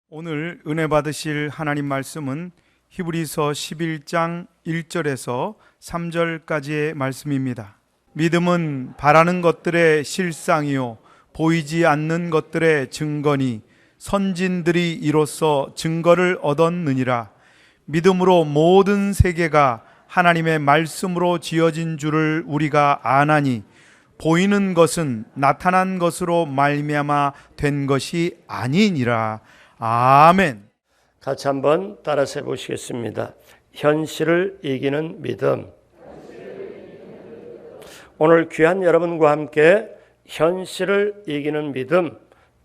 오늘 은혜 받으실 하나님 말씀은 히브리서 11장 1절에서 3절까지의 말씀입니다. 믿음은 바라는 것들의 실상이요 보이지 않는 것들의 증거니 선진들이 이로써 증거를 얻었느니라. 믿음으로 모든 세계가 하나님의 말씀으로 지어진 줄을 우리가 아나니 보이는 것은 나타난 것으로 말미암아 된 것이 아니니라. 아멘. 같이 한번 따라서 해보시겠습니다. 현실을 이기는 믿음. 오늘 귀한 여러분과 함께 현실을 이기는 믿음,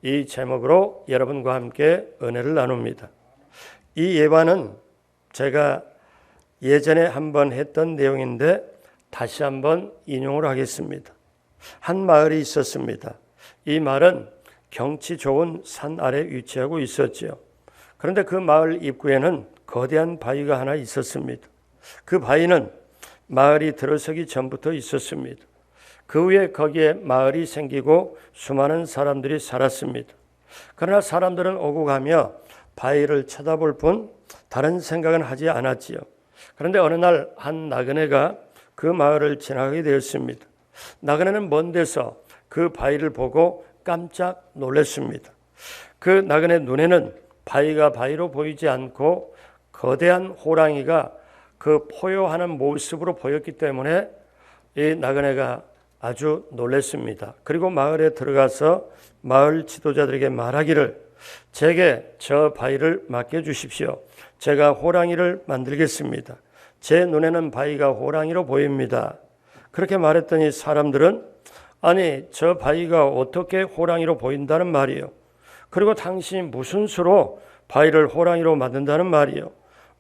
이 제목으로 여러분과 함께 은혜를 나눕니다. 이 예반은 제가 예전에 한번 했던 내용인데 다시 한번 인용을 하겠습니다. 한 마을이 있었습니다. 이 마을은 경치 좋은 산 아래 위치하고 있었죠. 그런데 그 마을 입구에는 거대한 바위가 하나 있었습니다. 그 바위는 마을이 들어서기 전부터 있었습니다. 그 후에 거기에 마을이 생기고 수많은 사람들이 살았습니다. 그러나 사람들은 오고 가며 바위를 쳐다볼 뿐 다른 생각은 하지 않았지요. 그런데 어느 날 한 나그네가 그 마을을 지나가게 되었습니다. 나그네는 먼 데서 그 바위를 보고 깜짝 놀랐습니다. 그 나그네 눈에는 바위가 바위로 보이지 않고 거대한 호랑이가 그 포효하는 모습으로 보였기 때문에 이 나그네가 아주 놀랐습니다. 그리고 마을에 들어가서 마을 지도자들에게 말하기를 제게 저 바위를 맡겨주십시오. 제가 호랑이를 만들겠습니다. 제 눈에는 바위가 호랑이로 보입니다. 그렇게 말했더니 사람들은 아니 저 바위가 어떻게 호랑이로 보인다는 말이요. 그리고 당신이 무슨 수로 바위를 호랑이로 만든다는 말이요.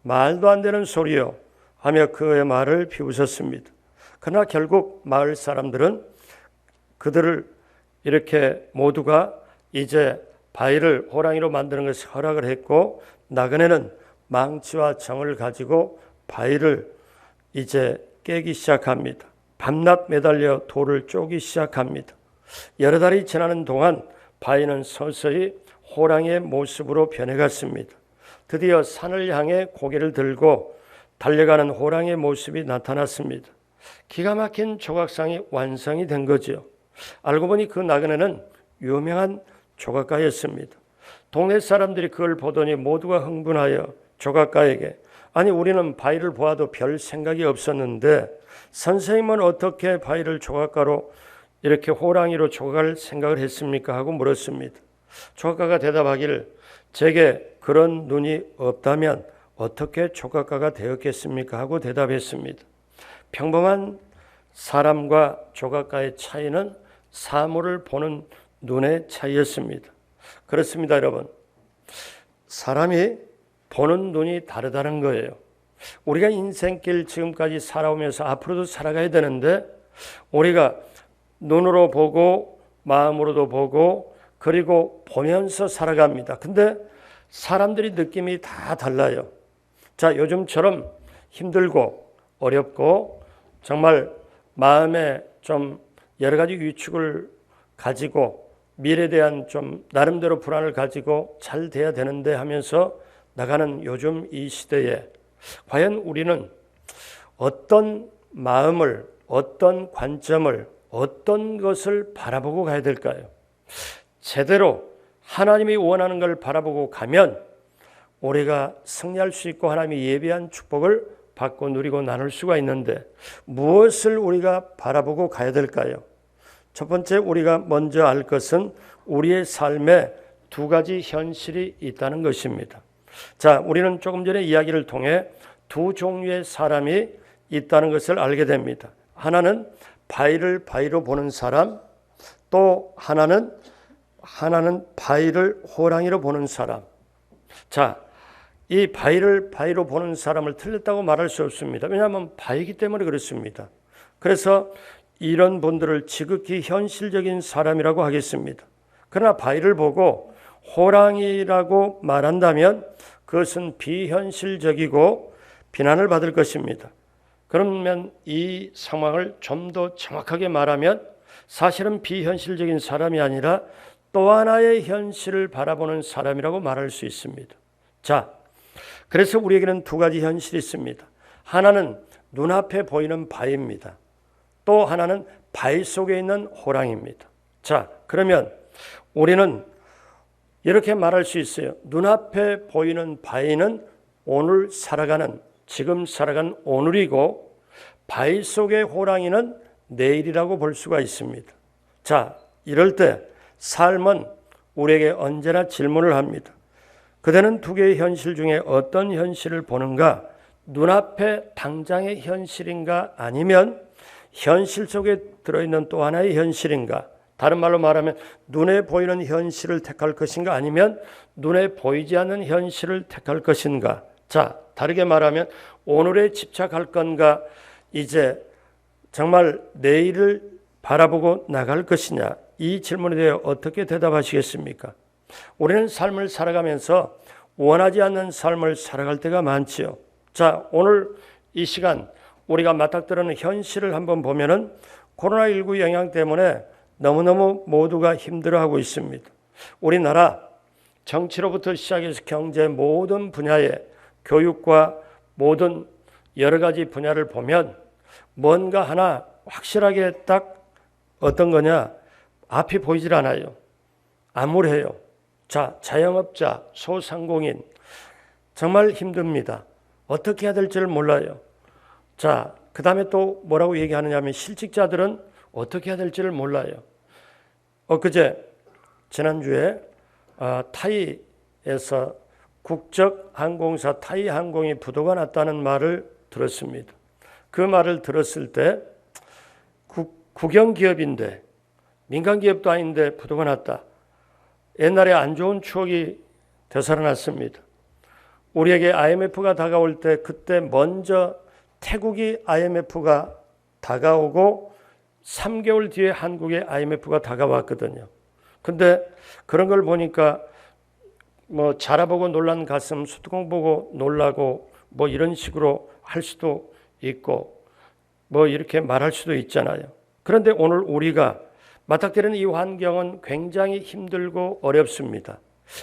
말도 안 되는 소리요. 하며 그의 말을 비웃었습니다. 그러나 결국 마을 사람들은 그들을 이렇게 모두가 이제 바위를 호랑이로 만드는 것을 허락을 했고 나그네는 망치와 정을 가지고 바위를 이제 깨기 시작합니다. 밤낮 매달려 돌을 쪼기 시작합니다. 여러 달이 지나는 동안 바위는 서서히 호랑이의 모습으로 변해갔습니다. 드디어 산을 향해 고개를 들고 달려가는 호랑이의 모습이 나타났습니다. 기가 막힌 조각상이 완성이 된 거죠. 알고 보니 그 나그네는 유명한 조각가였습니다. 동네 사람들이 그걸 보더니 모두가 흥분하여 조각가에게 아니 우리는 바위를 보아도 별 생각이 없었는데 선생님은 어떻게 바위를 조각가로 이렇게 호랑이로 조각할 생각을 했습니까? 하고 물었습니다. 조각가가 대답하기를 제게 그런 눈이 없다면 어떻게 조각가가 되었겠습니까? 하고 대답했습니다. 평범한 사람과 조각가의 차이는 사물을 보는 눈의 차이였습니다. 그렇습니다, 여러분. 사람이 보는 눈이 다르다는 거예요. 우리가 인생길 지금까지 살아오면서 앞으로도 살아가야 되는데 우리가 눈으로 보고 마음으로도 보고 그리고 보면서 살아갑니다. 근데 사람들이 느낌이 다 달라요. 자, 요즘처럼 힘들고 어렵고 정말 마음에 좀 여러 가지 위축을 가지고 미래에 대한 좀 나름대로 불안을 가지고 잘 돼야 되는데 하면서 나가는 요즘 이 시대에 과연 우리는 어떤 마음을, 어떤 관점을, 어떤 것을 바라보고 가야 될까요? 제대로 하나님이 원하는 걸 바라보고 가면 우리가 승리할 수 있고 하나님이 예비한 축복을 받고 누리고 나눌 수가 있는데 무엇을 우리가 바라보고 가야 될까요? 첫 번째 우리가 먼저 알 것은 우리의 삶에 두 가지 현실이 있다는 것입니다. 자, 우리는 조금 전에 이야기를 통해 두 종류의 사람이 있다는 것을 알게 됩니다. 하나는 바위를 바위로 보는 사람, 또 하나는 바위를 호랑이로 보는 사람. 자, 이 바위를 바위로 보는 사람을 틀렸다고 말할 수 없습니다. 왜냐하면 바위이기 때문에 그렇습니다. 그래서 이런 분들을 지극히 현실적인 사람이라고 하겠습니다. 그러나 바위를 보고 호랑이라고 말한다면 그것은 비현실적이고 비난을 받을 것입니다. 그러면 이 상황을 좀 더 정확하게 말하면 사실은 비현실적인 사람이 아니라 또 하나의 현실을 바라보는 사람이라고 말할 수 있습니다. 자, 그래서 우리에게는 두 가지 현실이 있습니다. 하나는 눈앞에 보이는 바위입니다. 또 하나는 바위 속에 있는 호랑이입니다. 자, 그러면 우리는 이렇게 말할 수 있어요. 눈앞에 보이는 바위는 오늘 살아가는, 지금 살아가는 오늘이고, 바위 속의 호랑이는 내일이라고 볼 수가 있습니다. 자, 이럴 때 삶은 우리에게 언제나 질문을 합니다. 그대는 두 개의 현실 중에 어떤 현실을 보는가? 눈앞에 당장의 현실인가? 아니면 현실 속에 들어있는 또 하나의 현실인가? 다른 말로 말하면 눈에 보이는 현실을 택할 것인가? 아니면 눈에 보이지 않는 현실을 택할 것인가? 자, 다르게 말하면 오늘에 집착할 건가? 이제 정말 내일을 바라보고 나갈 것이냐? 이 질문에 대해 어떻게 대답하시겠습니까? 우리는 삶을 살아가면서 원하지 않는 삶을 살아갈 때가 많지요. 자, 오늘 이 시간 우리가 맞닥뜨리는 현실을 한번 보면은 코로나19 영향 때문에 너무너무 모두가 힘들어하고 있습니다. 우리나라 정치로부터 시작해서 경제 모든 분야에 교육과 모든 여러 가지 분야를 보면 뭔가 하나 확실하게 딱 어떤 거냐? 앞이 보이질 않아요. 암울해요. 자, 자영업자, 소상공인 정말 힘듭니다. 어떻게 해야 될지를 몰라요. 자, 그 다음에 또 뭐라고 얘기하느냐면 실직자들은 어떻게 해야 될지를 몰라요. 엊그제 지난주에 타이에서 국적 항공사 타이 항공이 부도가 났다는 말을 들었습니다. 그 말을 들었을 때 국영기업인데 민간기업도 아닌데 부도가 났다. 옛날에 안 좋은 추억이 되살아났습니다. 우리에게 IMF가 다가올 때 그때 먼저 태국이 IMF가 다가오고 3개월 뒤에 한국에 IMF가 다가왔거든요. 근데 그런 걸 보니까 뭐 자라보고 놀란 가슴, 수두공 보고 놀라고 뭐 이런 식으로 할 수도 있고 뭐 이렇게 말할 수도 있잖아요. 그런데 오늘 우리가 맞닥뜨리는 이 환경은 굉장히 힘들고 어렵습니다.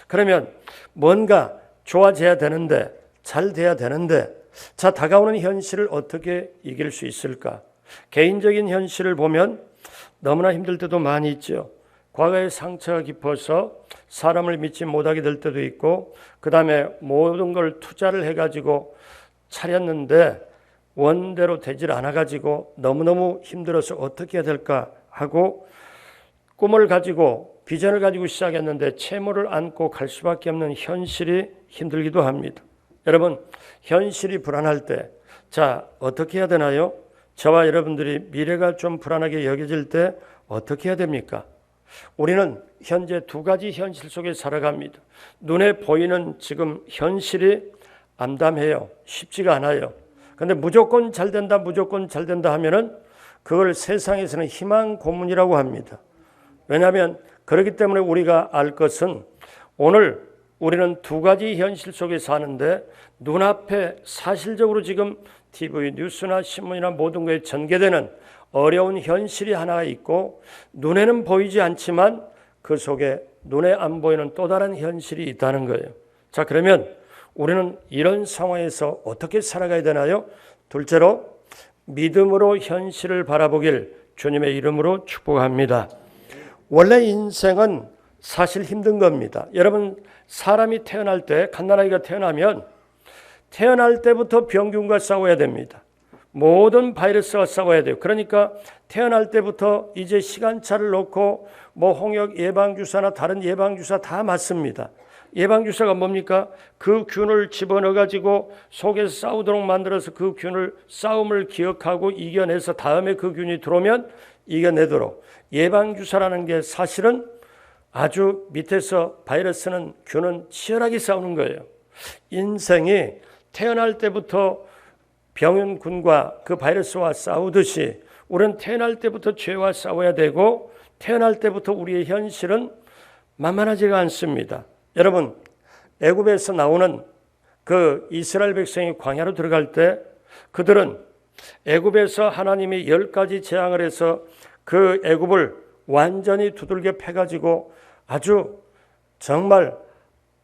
그러면 뭔가 좋아져야 되는데, 잘 돼야 되는데, 자, 다가오는 현실을 어떻게 이길 수 있을까? 개인적인 현실을 보면 너무나 힘들 때도 많이 있죠. 과거의 상처가 깊어서 사람을 믿지 못하게 될 때도 있고, 그 다음에 모든 걸 투자를 해가지고 차렸는데 원대로 되질 않아가지고 너무너무 힘들어서 어떻게 해야 될까 하고 꿈을 가지고 비전을 가지고 시작했는데 채무를 안고 갈 수밖에 없는 현실이 힘들기도 합니다. 여러분, 현실이 불안할 때, 자, 어떻게 해야 되나요? 저와 여러분들이 미래가 좀 불안하게 여겨질 때 어떻게 해야 됩니까? 우리는 현재 두 가지 현실 속에 살아갑니다. 눈에 보이는 지금 현실이 암담해요. 쉽지가 않아요. 근데 무조건 잘 된다, 무조건 잘 된다 하면은 그걸 세상에서는 희망 고문이라고 합니다. 왜냐하면 그렇기 때문에 우리가 알 것은 오늘 우리는 두 가지 현실 속에 사는데 눈앞에 사실적으로 지금 TV, 뉴스나 신문이나 모든 것에 전개되는 어려운 현실이 하나 있고 눈에는 보이지 않지만 그 속에 눈에 안 보이는 또 다른 현실이 있다는 거예요. 자, 그러면 우리는 이런 상황에서 어떻게 살아가야 되나요? 둘째로 믿음으로 현실을 바라보길 주님의 이름으로 축복합니다. 원래 인생은 사실 힘든 겁니다. 여러분, 사람이 태어날 때, 갓난아기가 태어나면 태어날 때부터 병균과 싸워야 됩니다. 모든 바이러스와 싸워야 돼요. 그러니까 태어날 때부터 이제 시간차를 놓고 뭐 홍역 예방주사나 다른 예방주사 다 맞습니다. 예방주사가 뭡니까? 그 균을 집어넣어가지고 속에서 싸우도록 만들어서 그 균을 싸움을 기억하고 이겨내서 다음에 그 균이 들어오면 이겨내도록. 예방주사라는 게 사실은 아주 밑에서 바이러스는 균은 치열하게 싸우는 거예요. 인생이 태어날 때부터 병균과 그 바이러스와 싸우듯이 우리는 태어날 때부터 죄와 싸워야 되고 태어날 때부터 우리의 현실은 만만하지가 않습니다. 여러분, 애굽에서 나오는 그 이스라엘 백성이 광야로 들어갈 때 그들은 애굽에서 하나님이 10가지 재앙을 해서 그 애굽을 완전히 두들겨 패가지고 정말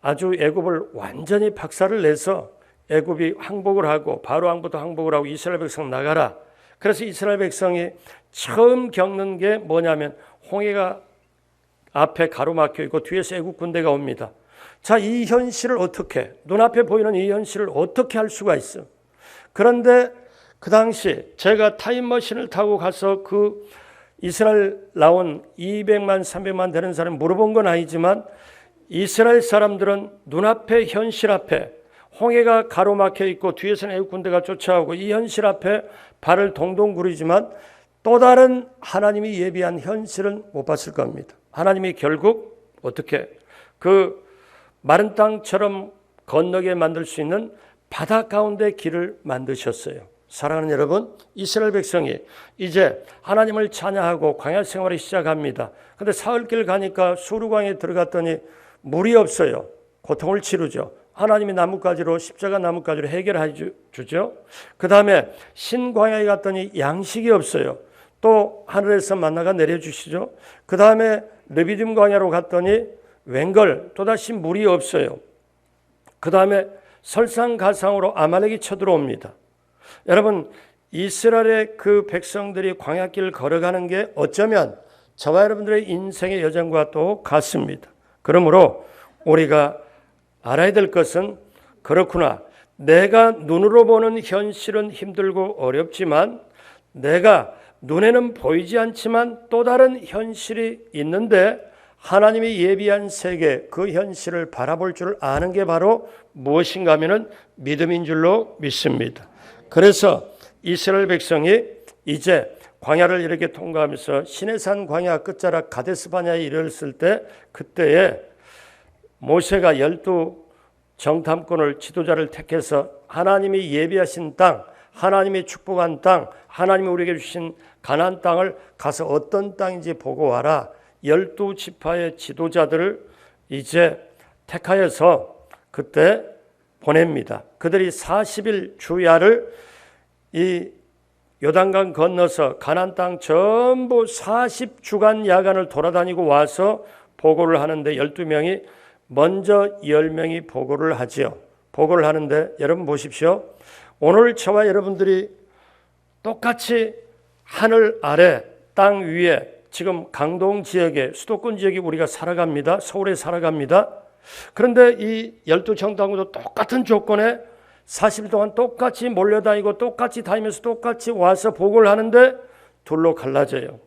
아주 애굽을 완전히 박살을 내서 애굽이 항복을 하고 바로 왕부터 항복을 하고 이스라엘 백성 나가라. 그래서 이스라엘 백성이 처음 겪는 게 뭐냐면 홍해가 앞에 가로막혀 있고 뒤에서 애국 군대가 옵니다. 자, 이 현실을 어떻게, 눈앞에 보이는 이 현실을 어떻게 할 수가 있어? 그런데 그 당시 제가 타임머신을 타고 가서 그 이스라엘 나온 200만 300만 되는 사람 물어본 건 아니지만 이스라엘 사람들은 눈앞에 현실 앞에 홍해가 가로막혀 있고 뒤에서는 애국 군대가 쫓아오고 이 현실 앞에 발을 동동 구르지만 또 다른 하나님이 예비한 현실은 못 봤을 겁니다. 하나님이 결국 어떻게 그 마른 땅처럼 건너게 만들 수 있는 바다 가운데 길을 만드셨어요. 사랑하는 여러분, 이스라엘 백성이 이제 하나님을 찬양하고 광야 생활을 시작합니다. 그런데 사흘길 가니까 수르광에 들어갔더니 물이 없어요. 고통을 치르죠. 하나님이 나뭇가지로 십자가 나뭇가지로 해결해 주죠. 그 다음에 신광야에 갔더니 양식이 없어요. 또 하늘에서 만나가 내려주시죠. 그 다음에 르비딤 광야로 갔더니 웬걸 또다시 물이 없어요. 그 다음에 설상가상으로 아말렉이 쳐들어옵니다. 여러분, 이스라엘의 그 백성들이 광야길을 걸어가는 게 어쩌면 저와 여러분들의 인생의 여정과 또 같습니다. 그러므로 우리가 알아야 될 것은 그렇구나. 내가 눈으로 보는 현실은 힘들고 어렵지만 내가 눈에는 보이지 않지만 또 다른 현실이 있는데 하나님이 예비한 세계 그 현실을 바라볼 줄 아는 게 바로 무엇인가 하면은 믿음인 줄로 믿습니다. 그래서 이스라엘 백성이 이제 광야를 이렇게 통과하면서 시내산 광야 끝자락 가데스바냐에 이르렀을 때 그때에 모세가 12 정탐꾼을 지도자를 택해서 하나님이 예비하신 땅, 하나님이 축복한 땅, 하나님이 우리에게 주신 가나안 땅을 가서 어떤 땅인지 보고 와라. 12지파의 지도자들을 이제 택하여서 그때 보냅니다. 그들이 40일 주야를 이 요단강 건너서 가나안 땅 전부 40주간 야간을 돌아다니고 와서 보고를 하는데 12명이 먼저 10명이 보고를 하지요. 보고를 하는데 여러분 보십시오. 오늘 저와 여러분들이 똑같이 하늘 아래 땅 위에 지금 강동 지역에 수도권 지역에 우리가 살아갑니다. 서울에 살아갑니다. 그런데 이 12정탐꾼도 똑같은 조건에 40일 동안 똑같이 몰려다니고 똑같이 다니면서 똑같이 와서 보고를 하는데 둘로 갈라져요.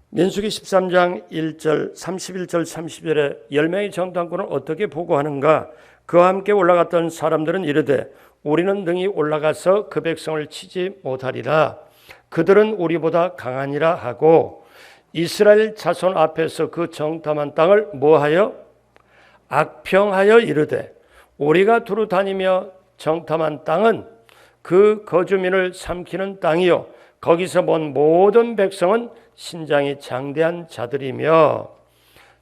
민수기 13장 1절 31절 30절에 10명의 정탐꾼을 어떻게 보고하는가? 그와 함께 올라갔던 사람들은 이르되 우리는 능히 올라가서 그 백성을 치지 못하리라. 그들은 우리보다 강하니라 하고 이스라엘 자손 앞에서 그 정탐한 땅을 뭐하여? 악평하여 이르되 우리가 두루 다니며 정탐한 땅은 그 거주민을 삼키는 땅이요 거기서 본 모든 백성은 신장이 장대한 자들이며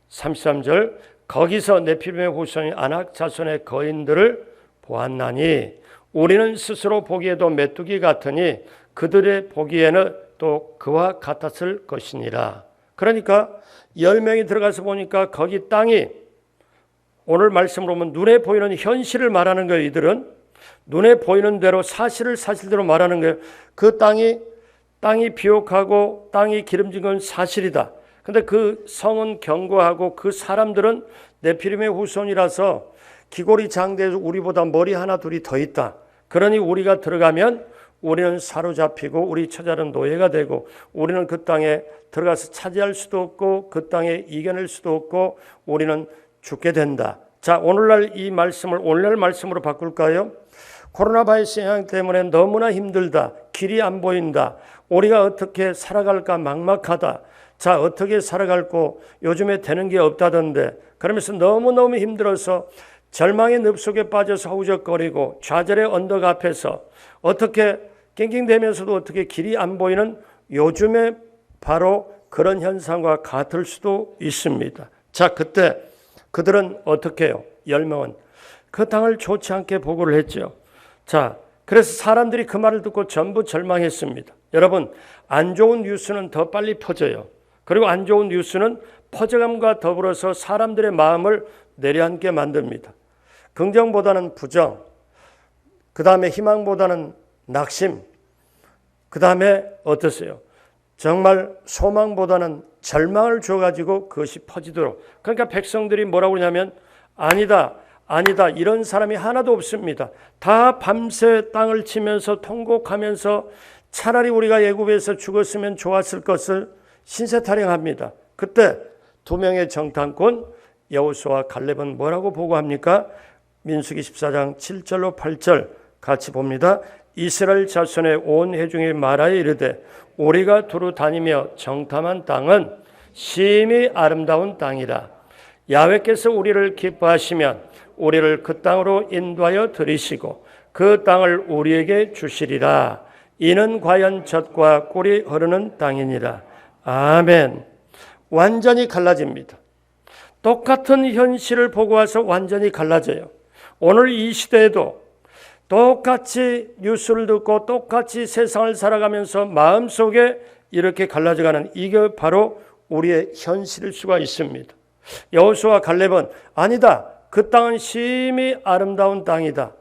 33절 거기서 네피림의 후손인 아낙 자손의 거인들을 보았나니 우리는 스스로 보기에도 메뚜기 같으니 그들의 보기에는 또 그와 같았을 것이니라. 그러니까 10명이 들어가서 보니까 거기 땅이 오늘 말씀으로 보면 눈에 보이는 현실을 말하는 거예요. 이들은 눈에 보이는 대로 사실을 사실대로 말하는 거예요. 그 땅이 비옥하고 땅이 기름진 건 사실이다. 근데 그 성은 견고하고 그 사람들은 네피림의 후손이라서 기골이 장대해서 우리보다 머리 하나 둘이 더 있다. 그러니 우리가 들어가면 우리는 사로잡히고 우리 처자는 노예가 되고 우리는 그 땅에 들어가서 차지할 수도 없고 그 땅에 이겨낼 수도 없고 우리는 죽게 된다. 자, 오늘날 이 말씀을 오늘날 말씀으로 바꿀까요? 코로나 바이러스 영향 때문에 너무나 힘들다. 길이 안 보인다. 우리가 어떻게 살아갈까 막막하다. 자, 어떻게 살아갈고 요즘에 되는 게 없다던데 그러면서 너무너무 힘들어서 절망의 늪 속에 빠져서 허우적거리고 좌절의 언덕 앞에서 어떻게 낑낑대면서도 어떻게 길이 안 보이는 요즘에 바로 그런 현상과 같을 수도 있습니다. 자, 그때 그들은 어떻게 해요? 10명은 그 땅을 좋지 않게 보고를 했죠. 자, 그래서 사람들이 그 말을 듣고 전부 절망했습니다. 여러분, 안 좋은 뉴스는 더 빨리 퍼져요. 그리고 안 좋은 뉴스는 퍼져감과 더불어서 사람들의 마음을 내려앉게 만듭니다. 긍정보다는 부정, 그 다음에 희망보다는 낙심, 그 다음에 어떠세요? 정말 소망보다는 절망을 줘가지고 그것이 퍼지도록. 그러니까 백성들이 뭐라고 그러냐면 아니다, 아니다, 이런 사람이 하나도 없습니다. 다 밤새 땅을 치면서 통곡하면서 차라리 우리가 애굽에서 죽었으면 좋았을 것을 신세타령합니다. 그때 두 명의 정탐꾼 여호수아와 갈렙은 뭐라고 보고합니까? 민수기 14장 7절로 8절 같이 봅니다. 이스라엘 자손의 온 회중이 말하여 이르되 우리가 두루 다니며 정탐한 땅은 심히 아름다운 땅이라. 야훼께서 우리를 기뻐하시면 우리를 그 땅으로 인도하여 들이시고 그 땅을 우리에게 주시리라. 이는 과연 젖과 꿀이 흐르는 땅이니라. 아멘. 완전히 갈라집니다. 똑같은 현실을 보고 와서 완전히 갈라져요. 오늘 이 시대에도 똑같이 뉴스를 듣고 똑같이 세상을 살아가면서 마음속에 이렇게 갈라져가는 이게 바로 우리의 현실일 수가 있습니다. 여호수아와 갈렙은 아니다. 그 땅은 심히 아름다운 땅이다.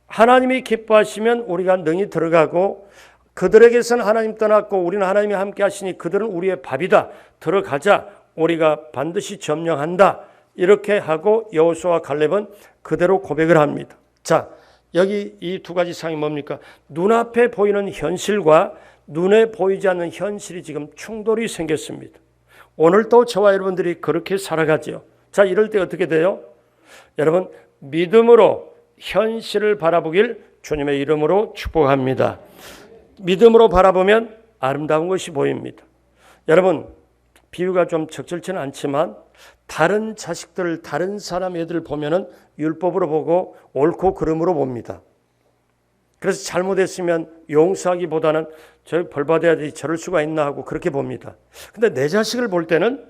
하나님이 기뻐하시면 우리가 능히 들어가고 그들에게서는 하나님 떠났고 우리는 하나님이 함께 하시니 그들은 우리의 밥이다. 들어가자. 우리가 반드시 점령한다. 이렇게 하고 여호수아와 갈렙은 그대로 고백을 합니다. 자, 여기 이 두 가지 상이 뭡니까? 눈앞에 보이는 현실과 눈에 보이지 않는 현실이 지금 충돌이 생겼습니다. 오늘도 저와 여러분들이 그렇게 살아가죠. 자, 이럴 때 어떻게 돼요? 여러분, 믿음으로 현실을 바라보길 주님의 이름으로 축복합니다. 믿음으로 바라보면 아름다운 것이 보입니다. 여러분, 비유가 좀 적절치는 않지만 다른 자식들, 다른 사람 애들 보면은 율법으로 보고 옳고 그름으로 봅니다. 그래서 잘못했으면 용서하기보다는 저 벌 받아야 되지 저럴 수가 있나 하고 그렇게 봅니다. 근데 내 자식을 볼 때는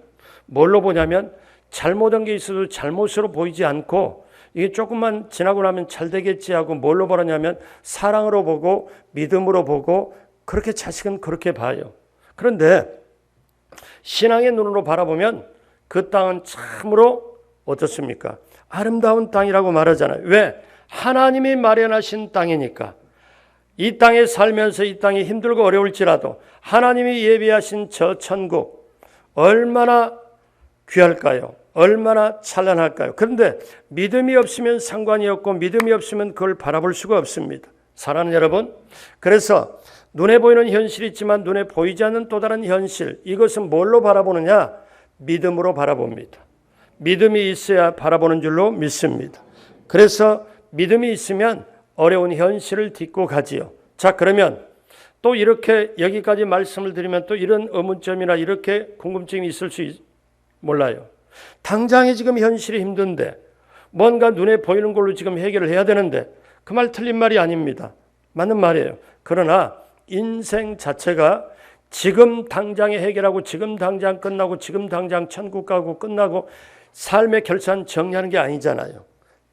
뭘로 보냐면 잘못한 게 있어도 잘못으로 보이지 않고 이게 조금만 지나고 나면 잘 되겠지 하고 뭘로 보느냐면 사랑으로 보고 믿음으로 보고 그렇게 자식은 그렇게 봐요. 그런데 신앙의 눈으로 바라보면 그 땅은 참으로 어떻습니까? 아름다운 땅이라고 말하잖아요. 왜? 하나님이 마련하신 땅이니까. 이 땅에 살면서 이 땅이 힘들고 어려울지라도 하나님이 예비하신 저 천국 얼마나 귀할까요? 얼마나 찬란할까요? 그런데 믿음이 없으면 상관이 없고 믿음이 없으면 그걸 바라볼 수가 없습니다. 사랑하는 여러분, 그래서 눈에 보이는 현실이 있지만 눈에 보이지 않는 또 다른 현실, 이것은 뭘로 바라보느냐? 믿음으로 바라봅니다. 믿음이 있어야 바라보는 줄로 믿습니다. 그래서 믿음이 있으면 어려운 현실을 딛고 가지요. 자, 그러면 또 이렇게 여기까지 말씀을 드리면 또 이런 의문점이나 이렇게 궁금증이 있을 수 몰라요. 당장에 지금 현실이 힘든데 뭔가 눈에 보이는 걸로 지금 해결을 해야 되는데 그 말 틀린 말이 아닙니다. 맞는 말이에요. 그러나 인생 자체가 지금 당장에 해결하고 지금 당장 끝나고 지금 당장 천국 가고 끝나고 삶의 결산 정리하는 게 아니잖아요.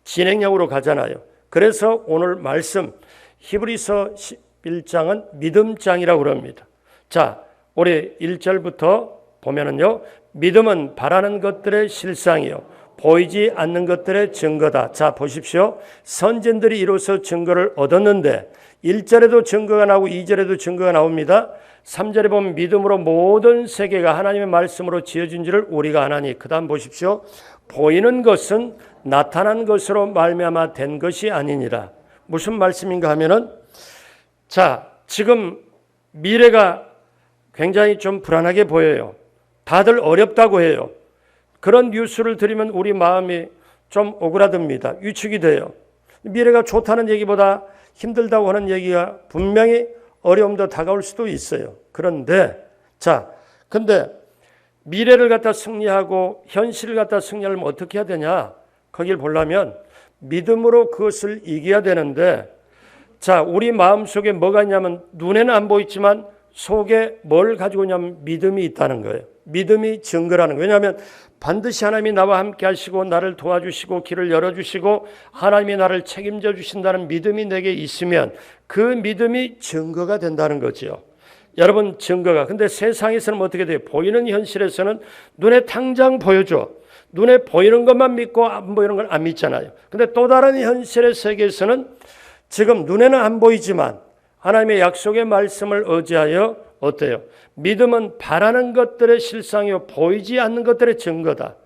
진행형으로 가잖아요. 그래서 오늘 말씀 히브리서 11장은 믿음장이라고 그럽니다. 자, 우리 1절부터 보면은요. 믿음은 바라는 것들의 실상이요 보이지 않는 것들의 증거다. 자, 보십시오. 선진들이 이로써 증거를 얻었는데 1절에도 증거가 나오고 2절에도 증거가 나옵니다. 3절에 보면 믿음으로 모든 세계가 하나님의 말씀으로 지어진 줄을 우리가 아나니. 그 다음 보십시오. 보이는 것은 나타난 것으로 말미암아 된 것이 아니니라. 무슨 말씀인가 하면은 자, 지금 미래가 굉장히 좀 불안하게 보여요. 다들 어렵다고 해요. 그런 뉴스를 들으면 우리 마음이 좀 오그라듭니다. 위축이 돼요. 미래가 좋다는 얘기보다 힘들다고 하는 얘기가 분명히 어려움도 다가올 수도 있어요. 그런데 자, 근데 미래를 갖다 승리하고 현실을 갖다 승리하려면 어떻게 해야 되냐? 거길 보려면 믿음으로 그것을 이겨야 되는데 자, 우리 마음속에 뭐가 있냐면 눈에는 안 보이지만 속에 뭘 가지고 있냐면 믿음이 있다는 거예요. 믿음이 증거라는 거예요. 왜냐하면 반드시 하나님이 나와 함께 하시고 나를 도와주시고 길을 열어주시고 하나님이 나를 책임져 주신다는 믿음이 내게 있으면 그 믿음이 증거가 된다는 거죠. 여러분 증거가. 근데 세상에서는 어떻게 돼요? 보이는 현실에서는 눈에 당장 보여줘. 눈에 보이는 것만 믿고 안 보이는 걸 안 믿잖아요. 근데 또 다른 현실의 세계에서는 지금 눈에는 안 보이지만 하나님의 약속의 말씀을 의지하여 어때요? 믿음은 바라는 것들의 실상이요 보이지 않는 것들의 증거다.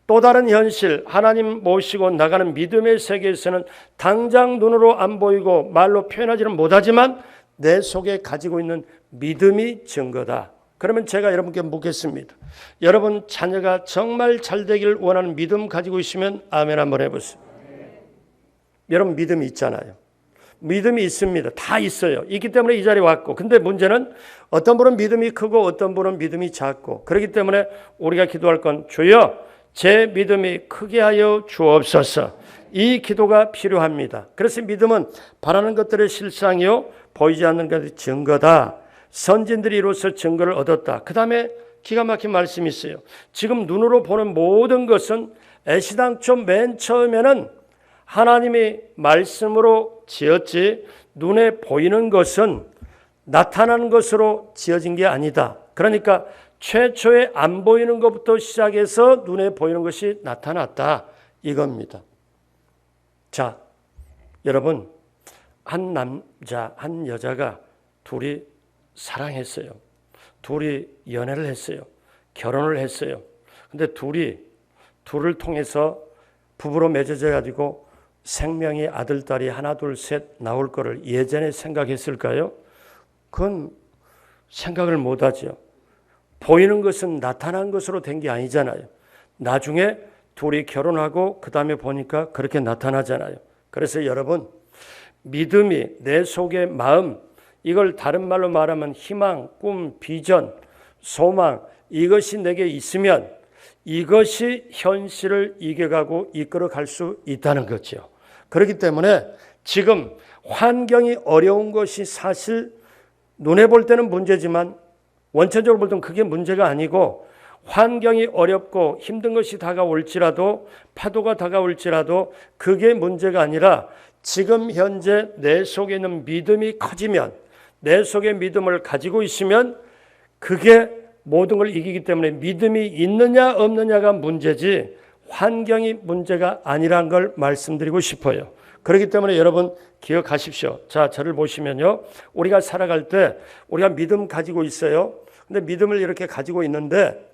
또 다른 현실, 하나님 모시고 나가는 믿음의 세계에서는 당장 눈으로 안 보이고 말로 표현하지는 못하지만 내 속에 가지고 있는 믿음이 증거다. 그러면 제가 여러분께 묻겠습니다. 여러분 자녀가 정말 잘 되기를 원하는 믿음 가지고 있으면 아멘 한번 해보세요. 여러분 믿음이 있잖아요. 믿음이 있습니다. 다 있어요. 있기 때문에 이 자리에 왔고. 근데 문제는 어떤 분은 믿음이 크고 어떤 분은 믿음이 작고. 그렇기 때문에 우리가 기도할 건 주여 제 믿음이 크게 하여 주옵소서. 이 기도가 필요합니다. 그래서 믿음은 바라는 것들의 실상이요 보이지 않는 것의 증거다. 선진들이 이로써 증거를 얻었다. 그 다음에 기가 막힌 말씀이 있어요. 지금 눈으로 보는 모든 것은 애시당초 맨 처음에는 하나님이 말씀으로 지었지 눈에 보이는 것은 나타나는 것으로 지어진 게 아니다. 그러니까 최초에 안 보이는 것부터 시작해서 눈에 보이는 것이 나타났다. 이겁니다. 자, 여러분 한 남자, 한 여자가 둘이 사랑했어요. 둘이 연애를 했어요. 결혼을 했어요. 근데 둘을 통해서 부부로 맺어져 가지고 생명의 아들, 딸이 하나, 둘, 셋 나올 거를 예전에 생각했을까요? 그건 생각을 못하죠. 보이는 것은 나타난 것으로 된 게 아니잖아요. 나중에 둘이 결혼하고 그 다음에 보니까 그렇게 나타나잖아요. 그래서 여러분 믿음이 내 속의 마음, 이걸 다른 말로 말하면 희망, 꿈, 비전, 소망, 이것이 내게 있으면 이것이 현실을 이겨가고 이끌어갈 수 있다는 거죠. 그렇기 때문에 지금 환경이 어려운 것이 사실 눈에 볼 때는 문제지만 원천적으로 볼 때는 그게 문제가 아니고 환경이 어렵고 힘든 것이 다가올지라도 파도가 다가올지라도 그게 문제가 아니라 지금 현재 내 속에 있는 믿음이 커지면 내 속에 믿음을 가지고 있으면 그게 모든 걸 이기기 때문에 믿음이 있느냐 없느냐가 문제지 환경이 문제가 아니란 걸 말씀드리고 싶어요. 그렇기 때문에 여러분 기억하십시오. 자, 저를 보시면요. 우리가 살아갈 때 우리가 믿음 가지고 있어요. 근데 믿음을 이렇게 가지고 있는데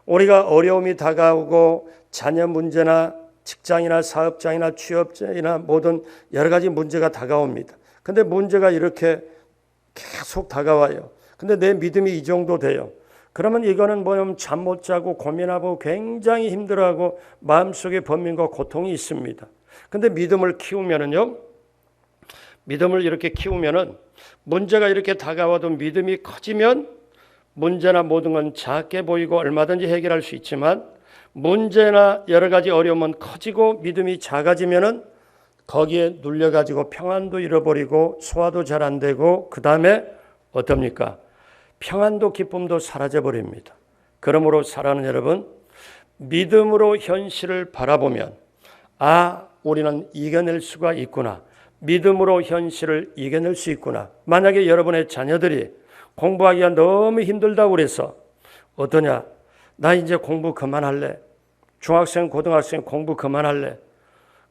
우리가 어려움이 다가오고 자녀 문제나 직장이나 사업장이나 취업장이나 모든 여러 가지 문제가 다가옵니다. 근데 문제가 이렇게 계속 다가와요. 근데 내 믿음이 이 정도 돼요. 그러면 이거는 뭐냐면 잠 못 자고 고민하고 굉장히 힘들어하고 마음속에 번민과 고통이 있습니다. 근데 믿음을 키우면은요. 믿음을 이렇게 키우면은 문제가 이렇게 다가와도 믿음이 커지면 문제나 모든 건 작게 보이고 얼마든지 해결할 수 있지만 문제나 여러 가지 어려움은 커지고 믿음이 작아지면은 거기에 눌려가지고 평안도 잃어버리고 소화도 잘 안 되고 그 다음에 어떻습니까? 평안도 기쁨도 사라져버립니다. 그러므로 사랑하는 여러분, 믿음으로 현실을 바라보면 우리는 이겨낼 수가 있구나. 믿음으로 현실을 이겨낼 수 있구나. 만약에 여러분의 자녀들이 공부하기가 너무 힘들다고 그래서 어떠냐? 나 이제 공부 그만할래. 중학생, 고등학생 공부 그만할래.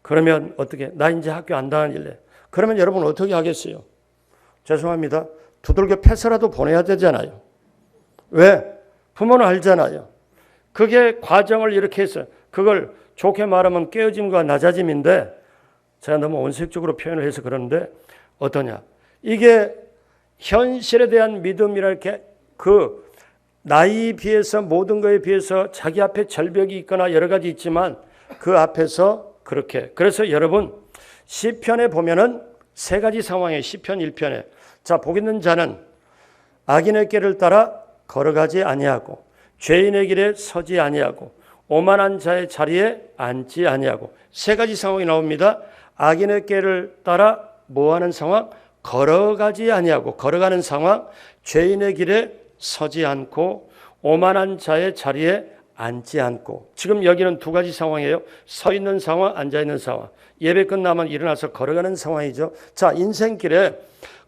그러면 어떻게? 나 이제 학교 안 다닐래. 그러면 여러분 어떻게 하겠어요? 죄송합니다. 두들겨 패서라도 보내야 되잖아요. 왜? 부모는 알잖아요. 그게 과정을 이렇게 해서 그걸 좋게 말하면 깨어짐과 낮아짐인데 제가 너무 온색적으로 표현을 해서 그러는데 어떠냐? 이게 현실에 대한 믿음이랄게 그 나이에 비해서 모든 것에 비해서 자기 앞에 절벽이 있거나 여러 가지 있지만 그 앞에서 그렇게. 그래서 여러분 시편에 보면은 세 가지 상황에 시편 1편에 자, 복 있는 자는 악인의 길을 따라 걸어가지 아니하고 죄인의 길에 서지 아니하고 오만한 자의 자리에 앉지 아니하고 세 가지 상황이 나옵니다. 악인의 길을 따라 뭐하는 상황? 걸어가지 아니하고 걸어가는 상황, 죄인의 길에 서지 않고 오만한 자의 자리에 앉지 않고. 지금 여기는 두 가지 상황이에요. 서 있는 상황, 앉아 있는 상황. 예배 끝나면 일어나서 걸어가는 상황이죠. 자, 인생길에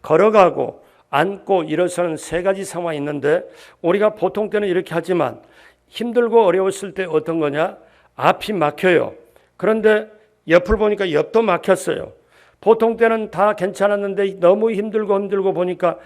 걸어가고 앉고 일어서는 세 가지 상황이 있는데 우리가 보통 때는 이렇게 하지만 힘들고 어려웠을 때 어떤 거냐? 앞이 막혀요. 그런데 옆을 보니까 옆도 막혔어요. 보통 때는 다 괜찮았는데 너무 힘들고 보니까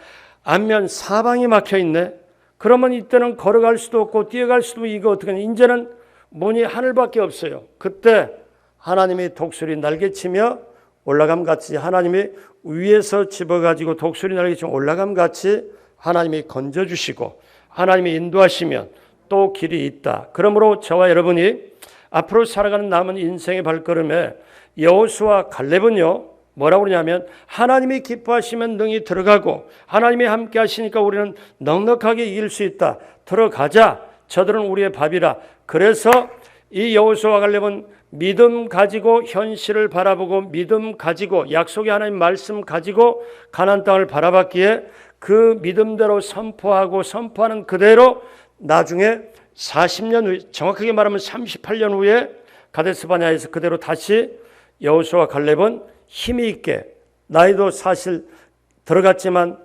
앞면 사방이 막혀 있네. 그러면 이때는 걸어갈 수도 없고 뛰어갈 수도 없고 이거 어떻게 하냐. 이제는 문이 하늘밖에 없어요. 그때 하나님이 독수리 날개치며 올라감 같이 하나님이 위에서 집어가지고 독수리 날개치며 올라감 같이 하나님이 건져주시고 하나님이 인도하시면 또 길이 있다. 그러므로 저와 여러분이 앞으로 살아가는 남은 인생의 발걸음에 여호수아 갈렙은요 뭐라고 그러냐면 하나님이 기뻐하시면 능히 들어가고 하나님이 함께 하시니까 우리는 넉넉하게 이길 수 있다. 들어가자. 저들은 우리의 밥이라. 그래서 이 여호수아 갈렙은 믿음 가지고 현실을 바라보고 믿음 가지고 약속의 하나님 말씀 가지고 가나안 땅을 바라봤기에 그 믿음대로 선포하고 선포하는 그대로 나중에 40년 후에 정확하게 말하면 38년 후에 가데스 바네아에서 그대로 다시 여호수아 갈렙은 힘이 있게 나이도 사실 들어갔지만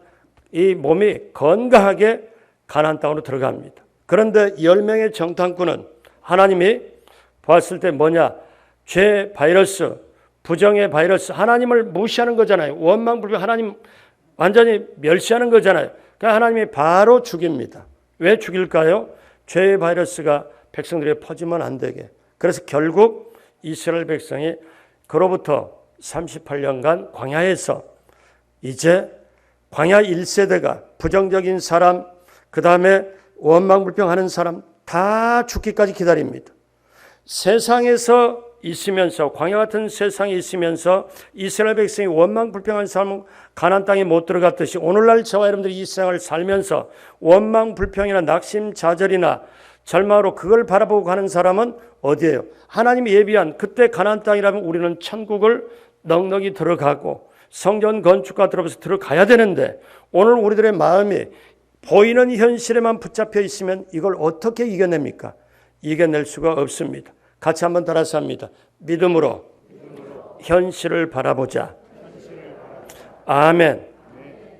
이 몸이 건강하게 가나안 땅으로 들어갑니다. 그런데 10명의 정탐꾼은 하나님이 봤을 때 뭐냐? 죄 바이러스, 부정의 바이러스, 하나님을 무시하는 거잖아요. 원망불평 하나님 완전히 멸시하는 거잖아요. 그러니까 하나님이 바로 죽입니다. 왜 죽일까요? 죄의 바이러스가 백성들에게 퍼지면 안 되게. 그래서 결국 이스라엘 백성이 그로부터 38년간 광야에서 이제 광야 1세대가 부정적인 사람, 그 다음에 원망불평하는 사람 다 죽기까지 기다립니다. 세상에서 있으면서 광야 같은 세상에 있으면서 이스라엘 백성이 원망불평한 사람은 가나안 땅에 못 들어갔듯이 오늘날 저와 여러분들이 이 세상을 살면서 원망불평이나 낙심자절이나 절망으로 그걸 바라보고 가는 사람은 어디예요? 하나님이 예비한 그때 가나안 땅이라면 우리는 천국을 넉넉히 들어가고 성전 건축과 들어가서 들어가야 되는데 오늘 우리들의 마음이 보이는 현실에만 붙잡혀 있으면 이걸 어떻게 이겨냅니까? 이겨낼 수가 없습니다. 같이 한번 따라서 합니다. 믿음으로 현실을 바라보자. 아멘.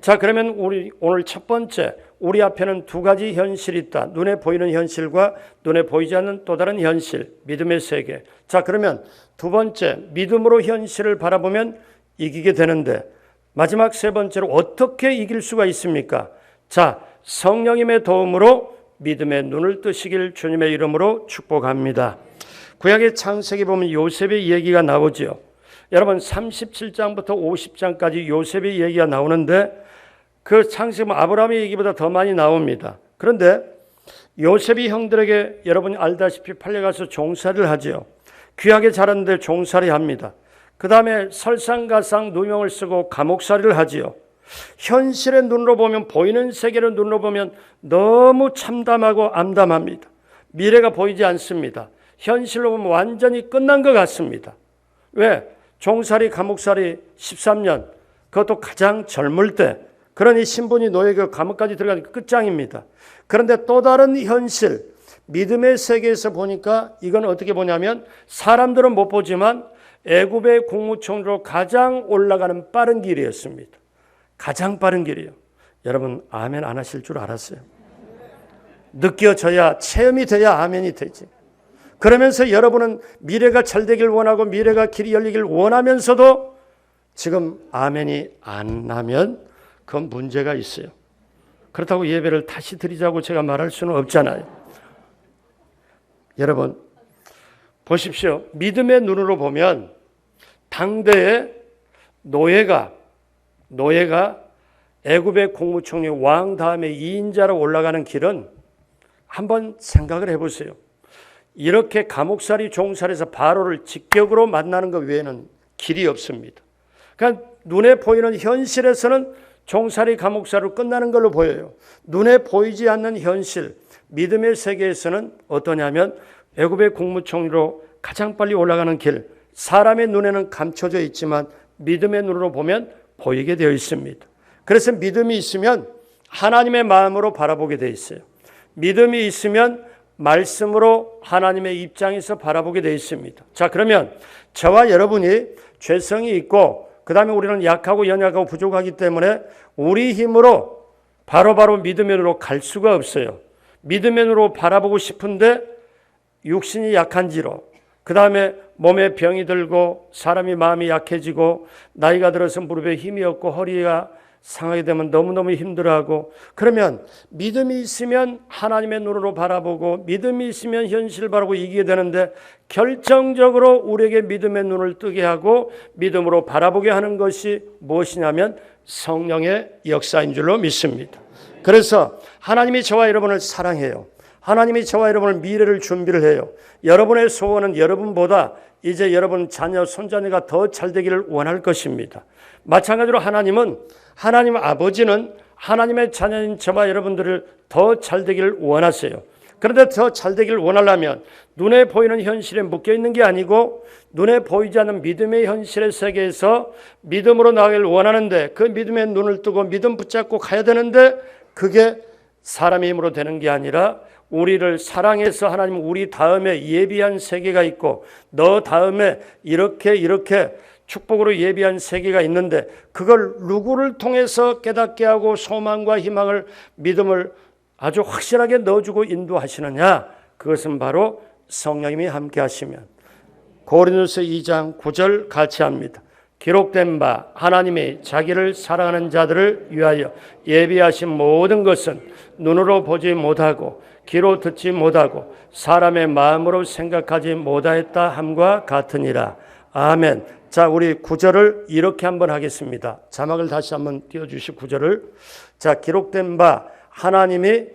자, 그러면 우리 오늘 첫 번째 우리 앞에는 두 가지 현실이 있다. 눈에 보이는 현실과 눈에 보이지 않는 또 다른 현실, 믿음의 세계. 자, 그러면 두 번째 믿음으로 현실을 바라보면 이기게 되는데 마지막 세 번째로 어떻게 이길 수가 있습니까? 자, 성령님의 도움으로 믿음의 눈을 뜨시길 주님의 이름으로 축복합니다. 구약의 창세기 보면 요셉의 얘기가 나오죠. 여러분 37장부터 50장까지 요셉의 얘기가 나오는데 그 창세기 보면 아브라함의 얘기보다 더 많이 나옵니다. 그런데 요셉이 형들에게 여러분이 알다시피 팔려가서 종살이를 하죠. 귀하게 자랐는데 종살이 합니다. 그 다음에 설상가상 누명을 쓰고 감옥살이를 하지요. 현실의 눈으로 보면 보이는 세계의 눈으로 보면 너무 참담하고 암담합니다. 미래가 보이지 않습니다. 현실로 보면 완전히 끝난 것 같습니다. 왜? 종살이 감옥살이 13년 그것도 가장 젊을 때 그러니 신분이 노예가 감옥까지 들어가니까 끝장입니다. 그런데 또 다른 현실 믿음의 세계에서 보니까 이건 어떻게 보냐면 사람들은 못 보지만 애굽의 국무총리로 가장 올라가는 빠른 길이었습니다. 가장 빠른 길이에요. 여러분 아멘 안 하실 줄 알았어요. 느껴져야 체험이 돼야 아멘이 되지. 그러면서 여러분은 미래가 잘 되길 원하고 미래가 길이 열리길 원하면서도 지금 아멘이 안 나면 그건 문제가 있어요. 그렇다고 예배를 다시 드리자고 제가 말할 수는 없잖아요. 여러분 보십시오. 믿음의 눈으로 보면 당대의 노예가 애굽의 국무총리 왕 다음에 2인자로 올라가는 길은 한번 생각을 해보세요. 이렇게 감옥살이 종살이에서 바로를 직격으로 만나는 것 외에는 길이 없습니다. 그러니까 눈에 보이는 현실에서는 종살이 감옥살이로 끝나는 걸로 보여요. 눈에 보이지 않는 현실, 믿음의 세계에서는 어떠냐면 애굽의 국무총리로 가장 빨리 올라가는 길, 사람의 눈에는 감춰져 있지만 믿음의 눈으로 보면 보이게 되어 있습니다. 그래서 믿음이 있으면 하나님의 마음으로 바라보게 되어 있어요. 믿음이 있으면 말씀으로 하나님의 입장에서 바라보게 되어 있습니다. 자, 그러면 저와 여러분이 죄성이 있고 그 다음에 우리는 약하고 연약하고 부족하기 때문에 우리 힘으로 바로바로 믿음의 눈으로 갈 수가 없어요. 믿음의 눈으로 바라보고 싶은데 육신이 약한지로, 그 다음에 몸에 병이 들고 사람이 마음이 약해지고 나이가 들어서 무릎에 힘이 없고 허리가 상하게 되면 너무너무 힘들어하고, 그러면 믿음이 있으면 하나님의 눈으로 바라보고 믿음이 있으면 현실을 바라보고 이기게 되는데, 결정적으로 우리에게 믿음의 눈을 뜨게 하고 믿음으로 바라보게 하는 것이 무엇이냐면 성령의 역사인 줄로 믿습니다. 그래서 하나님이 저와 여러분을 사랑해요. 하나님이 저와 여러분을 미래를 준비를 해요. 여러분의 소원은 여러분보다 이제 여러분 자녀, 손자녀가 더 잘 되기를 원할 것입니다. 마찬가지로 하나님 아버지는 하나님의 자녀인 저와 여러분들을 더 잘 되기를 원하세요. 그런데 더 잘 되기를 원하려면 눈에 보이는 현실에 묶여 있는 게 아니고 눈에 보이지 않는 믿음의 현실의 세계에서 믿음으로 나가기를 원하는데, 그 믿음의 눈을 뜨고 믿음 붙잡고 가야 되는데, 그게 사람의 힘으로 되는 게 아니라 우리를 사랑해서 하나님은 우리 다음에 예비한 세계가 있고 너 다음에 이렇게 축복으로 예비한 세계가 있는데, 그걸 누구를 통해서 깨닫게 하고 소망과 희망을, 믿음을 아주 확실하게 넣어주고 인도하시느냐? 그것은 바로 성령님이 함께 하시면. 고린도서 2장 9절 같이 합니다. 기록된 바 하나님이 자기를 사랑하는 자들을 위하여 예비하신 모든 것은 눈으로 보지 못하고 귀로 듣지 못하고 사람의 마음으로 생각하지 못하였다 함과 같으니라. 아멘. 자, 우리 9절을 이렇게 한번 하겠습니다. 자막을 다시 한번 띄워주시고 9절을. 자, 기록된 바 하나님이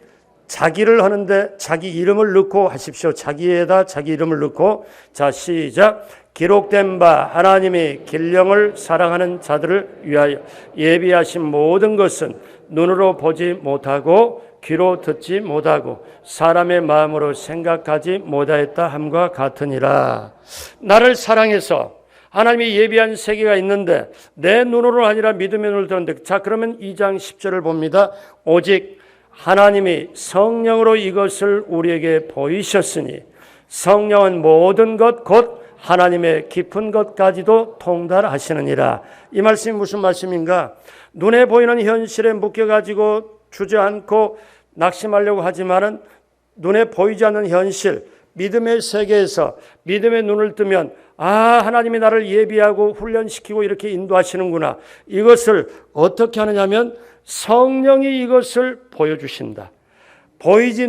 자기를 하는데 자기 이름을 넣고 하십시오. 자기에다 자기 이름을 넣고. 자, 시작. 기록된 바 하나님이 길령을 사랑하는 자들을 위하여 예비하신 모든 것은 눈으로 보지 못하고 귀로 듣지 못하고 사람의 마음으로 생각하지 못하였다 함과 같으니라. 나를 사랑해서 하나님이 예비한 세계가 있는데 내 눈으로 아니라 믿음의 눈을 뜨는데, 자, 그러면 2장 10절을 봅니다. 오직 하나님이 성령으로 이것을 우리에게 보이셨으니 성령은 모든 것 곧 하나님의 깊은 것까지도 통달하시느니라. 이 말씀이 무슨 말씀인가? 눈에 보이는 현실에 묶여가지고 주저앉고 낙심하려고 하지만은 눈에 보이지 않는 현실, 믿음의 세계에서 믿음의 눈을 뜨면 하나님이 나를 예비하고 훈련시키고 이렇게 인도하시는구나. 이것을 어떻게 하느냐면 성령이 이것을 보여주신다.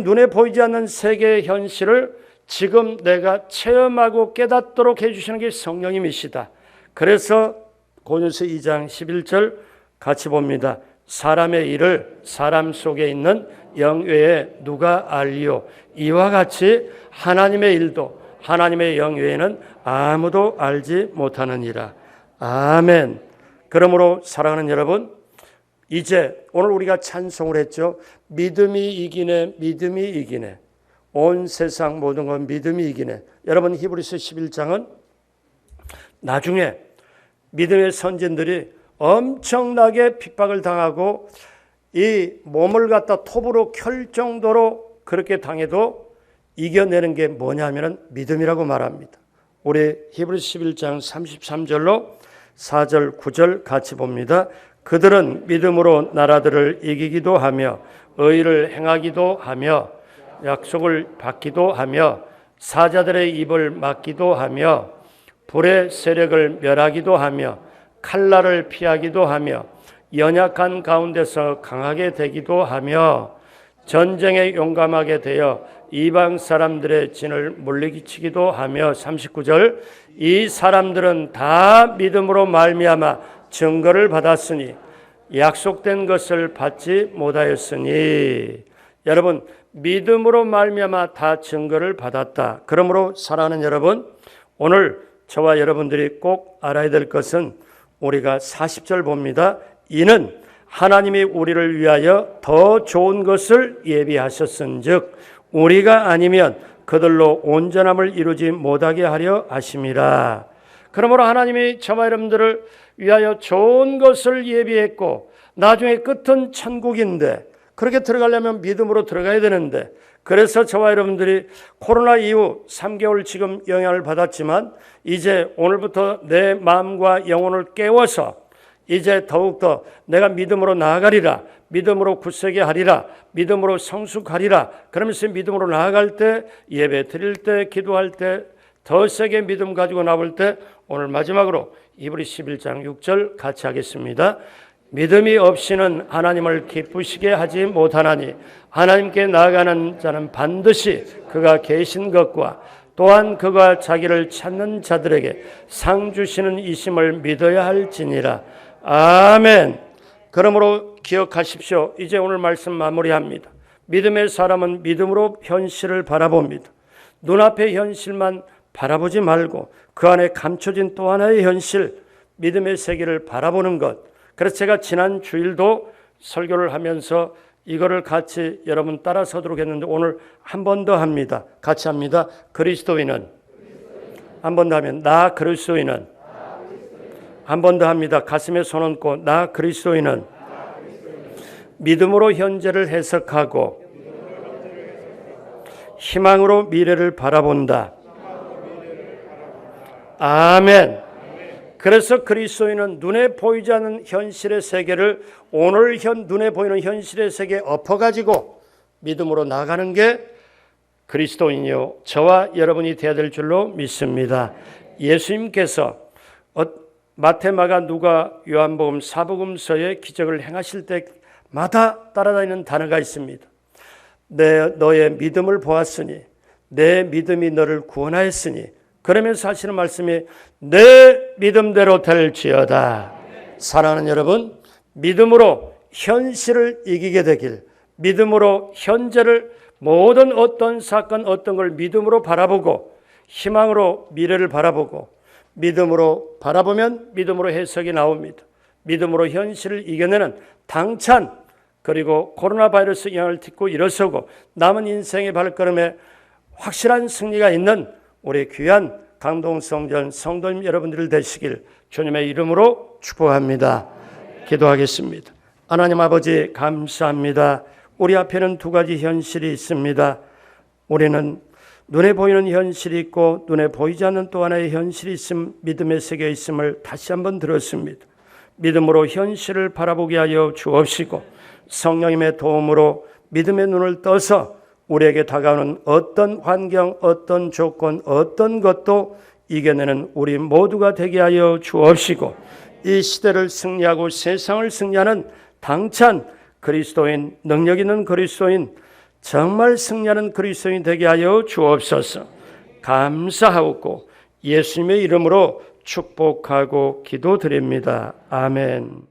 눈에 보이지 않는 세계의 현실을 지금 내가 체험하고 깨닫도록 해주시는 게 성령님이시다. 그래서 고린도서 2장 11절 같이 봅니다. 사람의 일을 사람 속에 있는 영 외에 누가 알리요? 이와 같이 하나님의 일도 하나님의 영 외에는 아무도 알지 못하느니라. 아멘. 그러므로 사랑하는 여러분, 이제 오늘 우리가 찬송을 했죠. 믿음이 이기네, 믿음이 이기네. 온 세상 모든 건 믿음이 이기네. 여러분, 히브리서 11장은 나중에 믿음의 선진들이 엄청나게 핍박을 당하고 이 몸을 갖다 톱으로 켤 정도로 그렇게 당해도 이겨내는 게 뭐냐면 믿음이라고 말합니다. 우리 히브리서 11장 33절로 4절 9절 같이 봅니다. 그들은 믿음으로 나라들을 이기기도 하며 의를 행하기도 하며 약속을 받기도 하며 사자들의 입을 막기도 하며 불의 세력을 멸하기도 하며 칼날을 피하기도 하며 연약한 가운데서 강하게 되기도 하며 전쟁에 용감하게 되어 이방 사람들의 진을 물리치기도 하며 39절 이 사람들은 다 믿음으로 말미암아 증거를 받았으니 약속된 것을 받지 못하였으니. 여러분, 믿음으로 말미암아 다 증거를 받았다. 그러므로 사랑하는 여러분, 오늘 저와 여러분들이 꼭 알아야 될 것은 우리가 40절 봅니다. 이는 하나님이 우리를 위하여 더 좋은 것을 예비하셨은즉 우리가 아니면 그들로 온전함을 이루지 못하게 하려 하심이라. 그러므로 하나님이 저와 여러분들을 위하여 좋은 것을 예비했고 나중에 끝은 천국인데 그렇게 들어가려면 믿음으로 들어가야 되는데 그래서 저와 여러분들이 코로나 이후 3개월 지금 영향을 받았지만 이제 오늘부터 내 마음과 영혼을 깨워서 이제 더욱더 내가 믿음으로 나아가리라, 믿음으로 굳세게 하리라, 믿음으로 성숙하리라. 그러면서 믿음으로 나아갈 때, 예배 드릴 때, 기도할 때 더 세게 믿음 가지고 나올 때, 오늘 마지막으로 히브리 11장 6절 같이 하겠습니다. 믿음이 없이는 하나님을 기쁘시게 하지 못하나니 하나님께 나아가는 자는 반드시 그가 계신 것과 또한 그가 자기를 찾는 자들에게 상 주시는 이심을 믿어야 할지니라. 아멘. 그러므로 기억하십시오. 이제 오늘 말씀 마무리합니다. 믿음의 사람은 믿음으로 현실을 바라봅니다. 눈앞의 현실만 바라보지 말고 그 안에 감춰진 또 하나의 현실, 믿음의 세계를 바라보는 것. 그래서 제가 지난 주일도 설교를 하면서 이거를 같이 여러분 따라서도록 했는데 오늘 한 번 더 합니다. 같이 합니다. 그리스도인은 한 번 더 하면 나 그리스도인은 한 번 더 합니다. 가슴에 손 얹고 나 그리스도인은 믿음으로 현재를 해석하고 희망으로 미래를 바라본다. 아멘. 그래서 그리스도인은 눈에 보이지 않는 현실의 세계를 오늘 눈에 보이는 현실의 세계에 엎어가지고 믿음으로 나가는 게 그리스도인이요 저와 여러분이 되어야 될 줄로 믿습니다. 예수님께서 마태, 마가, 누가, 요한복음, 사복음서의 기적을 행하실 때마다 따라다니는 단어가 있습니다. 너의 믿음을 보았으니 내 믿음이 너를 구원하였으니 그러면서 하시는 말씀이 내 믿음대로 될지어다. 사랑하는 여러분, 믿음으로 현실을 이기게 되길, 믿음으로 현재를 모든 어떤 사건 어떤 걸 믿음으로 바라보고 희망으로 미래를 바라보고 믿음으로 바라보면 믿음으로 해석이 나옵니다. 믿음으로 현실을 이겨내는 당찬 그리고 코로나 바이러스 영향을 딛고 일어서고 남은 인생의 발걸음에 확실한 승리가 있는 우리 귀한 강동성전 성도님 여러분들 되시길 주님의 이름으로 축복합니다. 기도하겠습니다. 하나님 아버지 감사합니다. 우리 앞에는 두 가지 현실이 있습니다. 우리는 눈에 보이는 현실이 있고 눈에 보이지 않는 또 하나의 현실이 있음, 믿음의 세계에 있음을 다시 한번 들었습니다. 믿음으로 현실을 바라보게 하여 주옵시고 성령님의 도움으로 믿음의 눈을 떠서 우리에게 다가오는 어떤 환경, 어떤 조건, 어떤 것도 이겨내는 우리 모두가 되게 하여 주옵시고 이 시대를 승리하고 세상을 승리하는 당찬 그리스도인, 능력 있는 그리스도인, 정말 승리하는 그리스도인 되게 하여 주옵소서. 감사하고 예수님의 이름으로 축복하고 기도드립니다. 아멘.